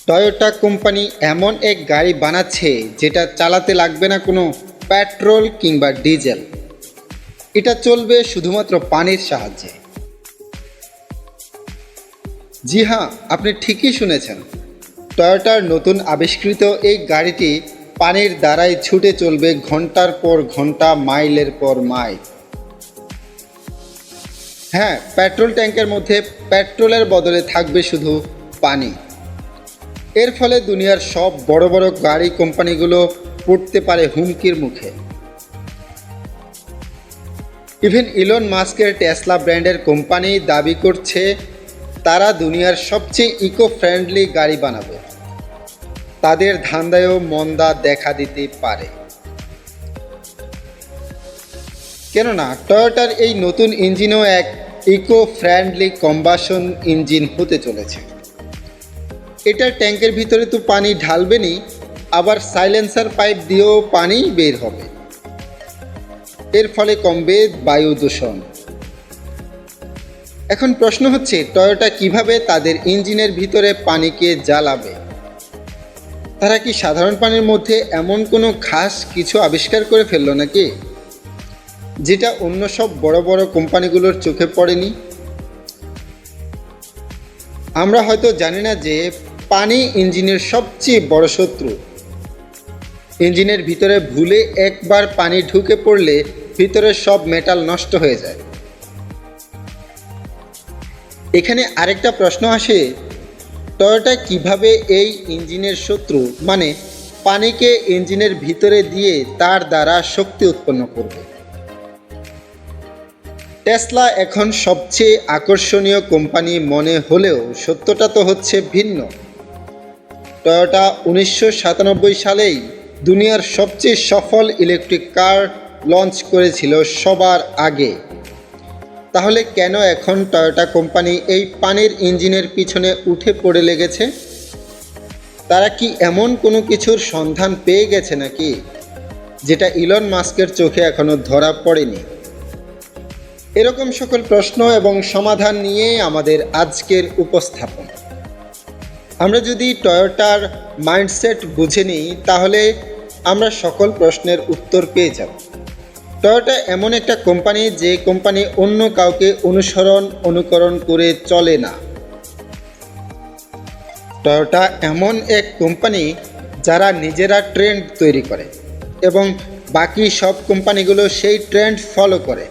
Toyota company এমন এক গাড়ি বানাচ্ছে যেটা চালাতে লাগবে না কোনো পেট্রোল কিংবা ডিজেল। এটা চলবে শুধুমাত্র পানির সাহায্যে। জি হ্যাঁ, আপনি ঠিকই শুনেছেন। টয়োটার নতুন আবিষ্কৃত এই গাড়িটি পানির দ্বারাই ছুটে চলবে ঘন্টার পর ঘন্টা, মাইলের পর মাইল। হ্যাঁ, পেট্রোল ট্যাঙ্কের মধ্যে পেট্রোলের বদলে থাকবে শুধু পানি। এর ফলে দুনিয়ার সব বড় বড় গাড়ি কোম্পানিগুলো পড়তে পারে হুমকির মুখে। ইভেন ইলন মাস্কের টেসলা ব্র্যান্ডের কোম্পানি দাবি করছে তারা দুনিয়ার সবচেয়ে ইকো ফ্রেন্ডলি গাড়ি বানাবে। তাদের ধান্দায়ও মন্দা দেখা দিতে পারে, কেননা টয়োটার এই নতুন ইঞ্জিনও এক ইকো ফ্রেন্ডলি কম্বাসন ইঞ্জিন হতে চলেছে। এটার ট্যাঙ্কের ভিতরে তো পানি ঢালবেনই, আবার সাইলেন্সার পাইপ দিয়েও পানি বের হবে। এর ফলে কমবে বায়ু দূষণ। এখন প্রশ্ন হচ্ছে, টয়োটা কিভাবে তাদের ইঞ্জিনের ভিতরে পানিকে জ্বালাবে? তারা কি সাধারণ পানির মধ্যে এমন কোনো খাস কিছু আবিষ্কার করে ফেললো নাকি, যেটা অন্য সব বড় বড় কোম্পানিগুলোর চোখে পড়েনি? আমরা হয়তো জানি না যে পানি ইঞ্জিনের সবচেয়ে বড় শত্রু। ইঞ্জিনের ভিতরে ভুলে একবার পানি ঢুকে পড়লে ভিতরের সব মেটাল নষ্ট হয়ে যায়। এখানে আরেকটা প্রশ্ন আসে, টয়োটা কিভাবে এই ইঞ্জিনের শত্রু মানে পানিকে ইঞ্জিনের ভিতরে দিয়ে তার দ্বারা শক্তি উৎপন্ন করবে? টেসলা এখন সবচেয়ে আকর্ষণীয় কোম্পানি মনে হলেও সত্যটা তো হচ্ছে ভিন্ন। টয়োটা 1997 সালেই দুনিয়ার সবচেয়ে সফল ইলেকট্রিক কার লঞ্চ করেছিল সবার আগে। তাহলে কেন এখন টয়োটা কোম্পানি এই পানির ইঞ্জিনের পিছনে উঠে পড়ে লেগেছে? তারা কি এমন কোনো কিছুর সন্ধান পেয়ে গেছে নাকি, যেটা ইলন মাস্কের চোখে এখনো ধরা পড়েনি? এরকম সকল প্রশ্ন এবং সমাধান নিয়ে আমাদের আজকের উপস্থাপন। আমরা যদি টয়োটার মাইন্ডসেট বুঝে নিই, তাহলে আমরা সকল প্রশ্নের উত্তর পেয়ে যাব। টয়োটা এমন একটা কোম্পানি যে কোম্পানি অন্য কাউকে অনুকরণ করে চলে না। টয়োটা এমন এক কোম্পানি যারা নিজেরা ট্রেন্ড তৈরি করে এবং বাকি সব কোম্পানিগুলো সেই ট্রেন্ড ফলো করে।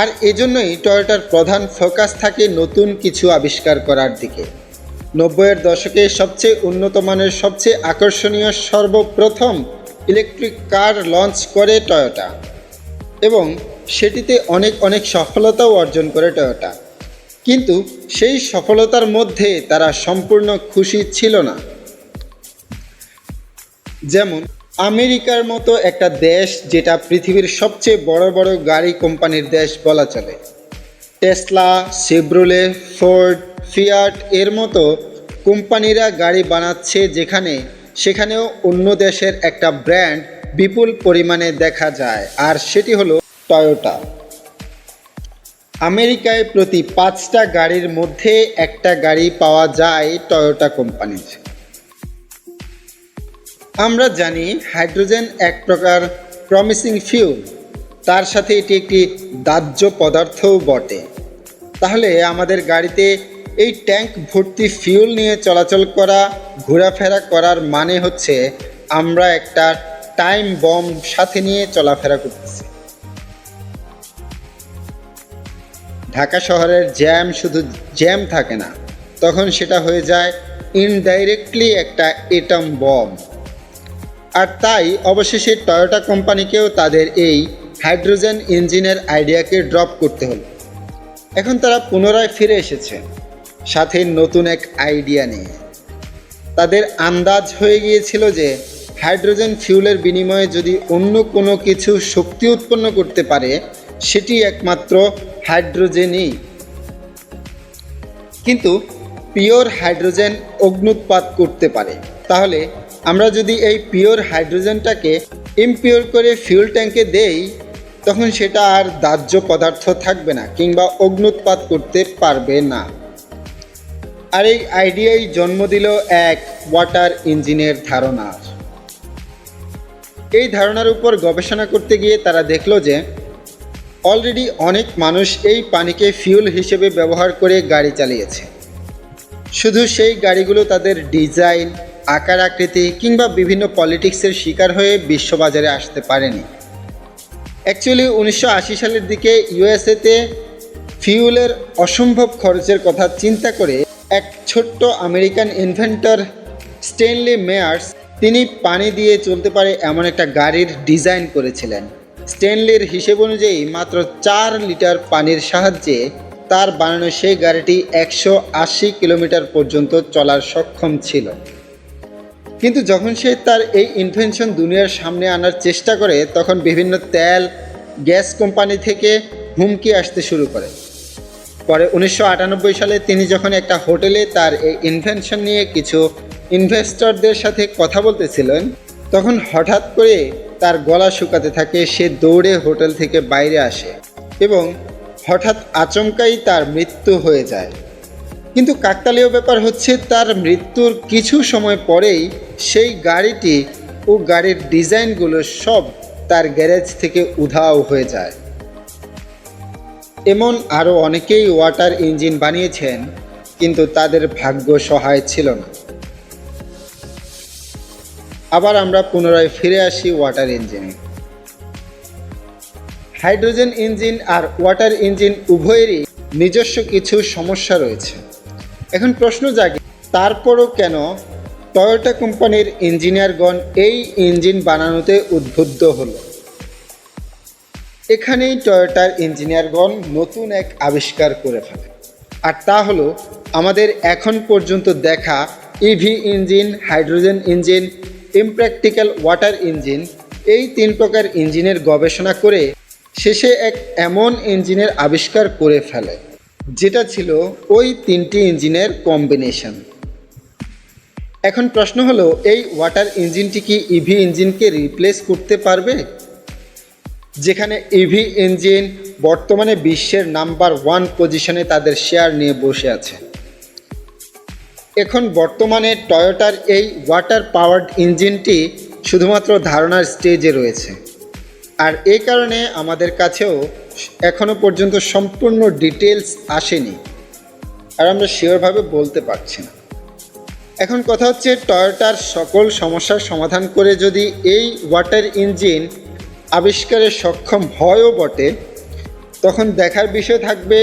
আর এজন্যই টয়োটার প্রধান ফোকাস থাকে নতুন কিছু আবিষ্কার করার দিকে। 90-এর দশকে সবচেয়ে উন্নত মানের, সবচেয়ে আকর্ষণীয় সর্বপ্রথম ইলেকট্রিক কার লঞ্চ করে টয়োটা এবং সেটিতে অনেক সফলতাও অর্জন করে টয়োটা। কিন্তু সেই সফলতার মধ্যে তারা সম্পূর্ণ খুশি ছিল না। যেমন আমেরিকার মতো একটা দেশ, যেটা পৃথিবীর সবচেয়ে বড় বড় গাড়ি কোম্পানির দেশ বলা চলে, টেসলা, চেভরোলে, ফোর্ড, ফিয়াট এর মতো কোম্পানিরা গাড়ি বানাচ্ছে সেখানেও অন্য দেশের একটা ব্র্যান্ড বিপুল পরিমাণে দেখা যায়, আর সেটি হলো টয়োটা। আমেরিকায় প্রতি 5টা গাড়ির মধ্যে একটা গাড়ি পাওয়া যায় টয়োটা কোম্পানির। আমরা জানি হাইড্রোজেন এক প্রকার প্রমিসিং ফিউল, তার সাথে এটি একটি দাহ্য পদার্থও বটে। তাহলে আমাদের গাড়িতে এই ট্যাঙ্ক ভর্তি ফিউল নিয়ে চলাচল করা, ঘোরাফেরা করার মানে হচ্ছে আমরা একটা টাইম বম সাথে নিয়ে চলাফেরা করতেছি। ঢাকা শহরের জ্যাম শুধু জ্যাম থাকে না, তখন সেটা হয়ে যায় ইনডাইরেক্টলি একটা এটম বম। আর তাই অবশেষে টয়োটা কোম্পানিকেও তাদের এই হাইড্রোজেন ইঞ্জিনের আইডিয়াকে ড্রপ করতে হলো। এখন তারা পুনরায় ফিরে এসেছে সাথে নতুন এক আইডিয়া নিয়ে। তাদের আন্দাজ হয়ে গিয়েছিল যে হাইড্রোজেন ফিউলের বিনিময়ে যদি অন্য কোনো কিছু শক্তি উৎপন্ন করতে পারে, সেটি একমাত্র হাইড্রোজেনই। কিন্তু পিওর হাইড্রোজেন অগ্নুৎপাত করতে পারে। তাহলে আমরা যদি এই পিওর হাইড্রোজেনটাকে ইমপিওর করে ফিউল ট্যাঙ্কে দেই, তখন সেটা আর দাহ্য পদার্থ থাকবে না কিংবা অগ্নুৎপাত করতে পারবে না। আর এই আইডিয়াই জন্ম দিল এক ওয়াটার ইঞ্জিনের ধারণার। এই ধারণার উপর গবেষণা করতে গিয়ে তারা দেখল যে অলরেডি অনেক মানুষ এই পানিকে ফিউল হিসেবে ব্যবহার করে গাড়ি চালিয়েছে। শুধু সেই গাড়িগুলো তাদের ডিজাইন, আকার আকৃতি কিংবা বিভিন্ন পলিটিক্সের শিকার হয়ে বিশ্ববাজারে আসতে পারেনি। অ্যাকচুয়ালি 1980 সালের দিকে ইউএসএতে ফিউলের অসম্ভব খরচের কথা চিন্তা করে এক ছোট্ট আমেরিকান ইনভেন্টর স্ট্যানলি মেয়ার্স তিনি পানি দিয়ে চলতে পারে এমন একটা গাড়ির ডিজাইন করেছিলেন। স্ট্যানলির হিসেব অনুযায়ী মাত্র 4 লিটার পানির সাহায্যে তার বানানো সেই গাড়িটি 180 কিলোমিটার পর্যন্ত চলার সক্ষম ছিল। কিন্তু যখন সে তার এই ইনভেনশন দুনিয়ার সামনে আনার চেষ্টা করে তখন বিভিন্ন তেল, গ্যাস কোম্পানি থেকে হুমকি আসতে শুরু করে। পরে 1998 সালে তিনি যখন একটা হোটেলে তার এই ইনভেনশন নিয়ে কিছু ইনভেস্টরদের সাথে কথা বলতেছিলেন, তখন হঠাৎ করে তার গলা শুকাতে থাকে। সে দৌড়ে হোটেল থেকে বাইরে আসে এবং হঠাৎ আচমকাই তার মৃত্যু হয়ে যায়। কিন্তু কাকতালীয় ব্যাপার হচ্ছে, তার মৃত্যুর কিছু সময় পরেই সেই গাড়িটি ও গাড়ির ডিজাইনগুলো সব তার গ্যারেজ থেকে উধাও হয়ে যায়। এমন আরও অনেকেই ওয়াটার ইঞ্জিন বানিয়েছেন, কিন্তু তাদের ভাগ্য সহায় ছিল না। আবার আমরা পুনরায় ফিরে আসি ওয়াটার ইঞ্জিনে। হাইড্রোজেন ইঞ্জিন আর ওয়াটার ইঞ্জিন উভয়েরই নিজস্ব কিছু সমস্যা রয়েছে। এখন প্রশ্ন জাগে, তারপরও কেন টয়োটা কোম্পানির ইঞ্জিনিয়ারগণ এই ইঞ্জিন বানানোতে উদ্বুদ্ধ হলো? এখানেই টয়োটার ইঞ্জিনিয়ারগণ নতুন এক আবিষ্কার করে ফেলে, আর তা হলো আমাদের এখন পর্যন্ত দেখা EV engine, hydrogen engine, impractical water engine, এই 3 প্রকার ইঞ্জিনের গবেষণা করে শেষে এক এমন ইঞ্জিনের আবিষ্কার করে ফেলে যেটা ছিল ওই 3টি ইঞ্জিনের কম্বিনেশন। এখন প্রশ্ন হলো, এই ওয়াটার ইঞ্জিনটি কি ইভি ইঞ্জিনকে রিপ্লেস করতে পারবে? যেখানে ইভি ইঞ্জিন বর্তমানে বিশ্বের নাম্বার 1 পজিশনে তাদের শেয়ার নিয়ে বসে আছে। এখন বর্তমানে টয়োটার এই ওয়াটার পাওয়ার্ড ইঞ্জিনটি শুধুমাত্র ধারণার স্টেজে রয়েছে, আর এই কারণে আমাদের কাছেও এখনও পর্যন্ত সম্পূর্ণ ডিটেলস আসেনি, আর আমরা শিওরভাবে বলতে পারছি না। এখন কথা হচ্ছে, টয়োটার সকল সমস্যার সমাধান করে যদি এই ওয়াটার ইঞ্জিন আবিষ্কারে সক্ষম হয়ও বটে, তখন দেখার বিষয় থাকবে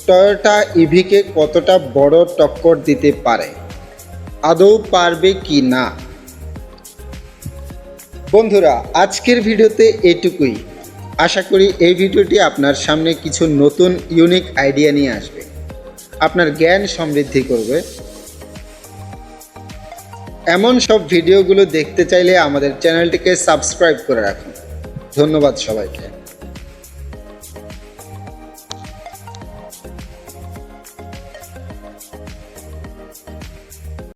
টয়োটা ইভিকে কতটা বড় টক্কর দিতে পারে, আদৌ পারবে কি না। বন্ধুরা, আজকের ভিডিওতে এটুকুই। আশা করি এই ভিডিওটি আপনার সামনে কিছু নতুন ইউনিক আইডিয়া নিয়ে আসবে, আপনার জ্ঞান সমৃদ্ধি করবে। এমন সব ভিডিওগুলো দেখতে চাইলে আমাদের চ্যানেলটিকে সাবস্ক্রাইব করে রাখুন। ধন্যবাদ সবাইকে।